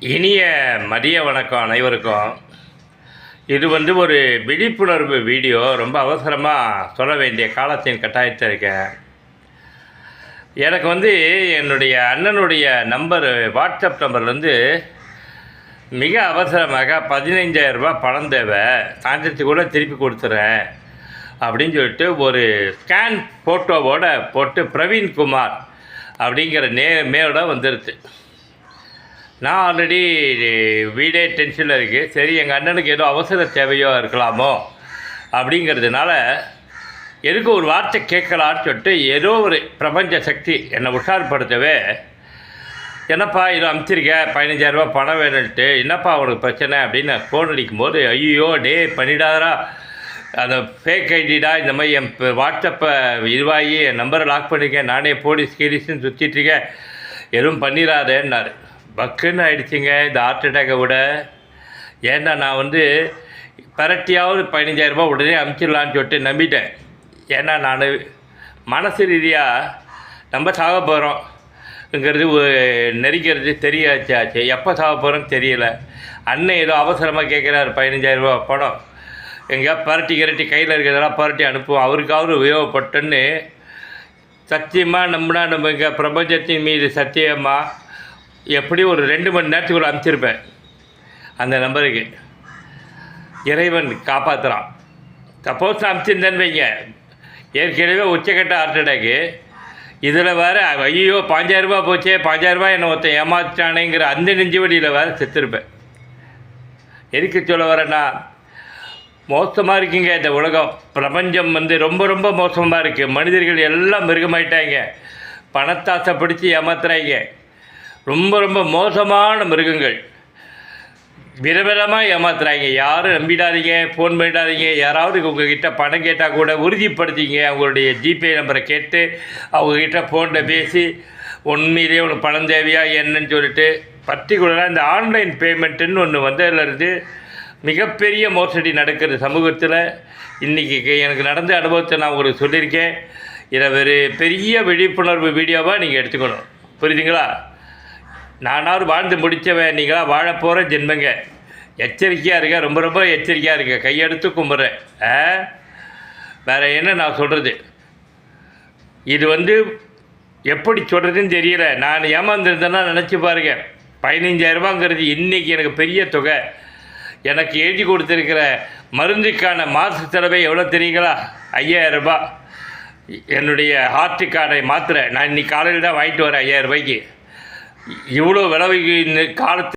இனிய மதிய வணக்கம் அனைவருக்கும். இது ஒரு விழிப்புணர்வு வீடியோ. ரொம்ப அவசரமாக சொல்ல வேண்டிய காலத்தின் கட்டாயத்தில் இருக்கேன். எனக்கு என்னுடைய அண்ணனுடைய வாட்ஸ்அப் நம்பர்லேருந்து மிக அவசரமாக 15,000 ரூபாய் பணம் தேவை, சாயந்தரத்துக்குள்ளே திருப்பி கொடுத்துறேன் அப்படின்னு சொல்லிட்டு ஒரு ஸ்கேன் ஃபோட்டோவோடு போட்டு பிரவீன்குமார் அப்படிங்கிற நேமோட வந்துடுது. நான் ஆல்ரெடி வீடே டென்ஷனில் இருக்குது. சரி, எங்கள் அண்ணனுக்கு ஏதோ அவசர தேவையோ இருக்கலாமோ அப்படிங்கிறதுனால எதுக்கு ஒரு வார்த்தை கேட்கலான்னு சொல்லிட்டு ஏதோ ஒரு பிரபஞ்ச சக்தி என்னை உஷார்படுத்தவே, என்னப்பா இது அனுப்பிச்சிருக்க 15,000 ரூபா பணம் வேணுன்ட்டு, என்னப்பா அவனுக்கு பிரச்சனை அப்படின்னு நான் ஃபோன் அடிக்கும்போது, ஐயோ டே பண்ணிடாதரா, அந்த ஃபேக் ஐடிடா, இந்த மாதிரி என் வாட்ஸ்அப்பை இதுவாகி என் நம்பரை லாக் பண்ணியிருக்கேன், நானே போலீஸ் கீரிஸ்ன்னு சுற்றிட்டுருக்கேன், எதுவும் பண்ணிடாதேன்னாரு. பக்குன்னு ஆகிடுச்சிங்க இந்த ஹார்ட் அட்டாக்கை விட. ஏன்னா நான் பரட்டியாவது 15,000 ரூபா உடனே அனுப்பிச்சிடலான்னு சொல்லிட்டு நம்பிட்டேன். ஏன்னா நான் மனசு ரீதியாக நம்ம சாக போகிறோங்கிறது நெருக்கிறது தெரியாச்சாச்சு. எப்போ சாக போகிறோன்னு தெரியல. அண்ணன் ஏதோ அவசரமாக கேட்குறாரு 15,000 ரூபா பணம், எங்கேயா பரட்டி கையில் இருக்கிறதெல்லாம் பரட்டி அனுப்புவோம், அவருக்காவது உபயோகப்பட்டுன்னு சத்தியமாக நம்பினா நம்ம இங்கே பிரபஞ்சத்தின் மீது சத்தியமாக எப்படி ஒரு 2 மணி நேரத்துக்குள்ள அனுப்பிச்சிருப்பேன் அந்த நம்பருக்கு. இறைவன் காப்பாற்றுறான். சப்போஸ் அனுப்பிச்சிருந்தேன்னு வைங்க, ஏற்கனவே உச்சக்கட்ட ஹார்ட் அட்டாக்கு, இதில் வேறு ஐயோ 5,000 ரூபா போச்சே, 5,000 ரூபா என்னை ஒருத்தன் ஏமாற்றானேங்கிற அந்த நெஞ்சு வழியில் வேறு செத்துருப்பேன். எதுக்கு சொல்ல வரேன்னா, மோசமாக இருக்குங்க இந்த உலகம். பிரபஞ்சம் ரொம்ப ரொம்ப மோசமாக இருக்குது. மனிதர்கள் எல்லாம் மிருகமாயிட்டாங்க. பணத்தாசை பிடிச்சி ஏமாத்துறாங்க. ரொம்ப ரொம்ப மோசமான மிருகங்கள். விதவிதமாக ஏமாத்துறாங்க. யாரும் நம்பிடாதீங்க, ஃபோன் பண்ணிடாதீங்க. யாராவது உங்ககிட்ட பணம் கேட்டால் கூட உறுதிப்படுத்திங்க. அவங்களுடைய ஜிபே நம்பரை கேட்டு அவங்கக்கிட்ட ஃபோனில் பேசி உண்மையிலேயே உனக்கு பணம் தேவையா என்னன்னு சொல்லிட்டு, பர்டிகுலராக இந்த ஆன்லைன் பேமெண்ட்டுன்னு ஒன்று வந்ததுலேருந்து மிகப்பெரிய மோசடி நடக்கிறது சமூகத்தில். இன்றைக்கி எனக்கு நடந்த அனுபவத்தை நான் உங்களுக்கு சொல்லியிருக்கேன். இதை ஒரு பெரிய விழிப்புணர்வு வீடியோவாக நீங்கள் எடுத்துக்கணும். புரியுதுங்களா? நானாவது வாழ்ந்து முடித்தவன், நீங்களாக வாழ போகிற ஜென்மங்க. எச்சரிக்கையாக இருக்க, ரொம்ப ரொம்ப எச்சரிக்கையாக இருக்க. கையெடுத்து கும்பிட்றேன். வேறு என்ன நான் சொல்கிறது? இது எப்படி சொல்கிறதுன்னு தெரியல. நான் ஏமாந்துருந்தேன்னா நினச்சி பாருங்கள். 15,000 ரூபாங்கிறது இன்றைக்கி எனக்கு பெரிய தொகை. எனக்கு எழுதி கொடுத்துருக்கிற மருந்துக்கான மாத செலவை எவ்வளோ தெரியுங்களா? 5,000 ரூபாய். என்னுடைய ஹார்ட்டுக்கான மாத்திரை நான் இன்றைக்கி காலையில் தான் வாங்கிட்டு வரேன் 5,000 ரூபாய்க்கு. இவ்வளோ விளைவிக்கு இந்த காலத்து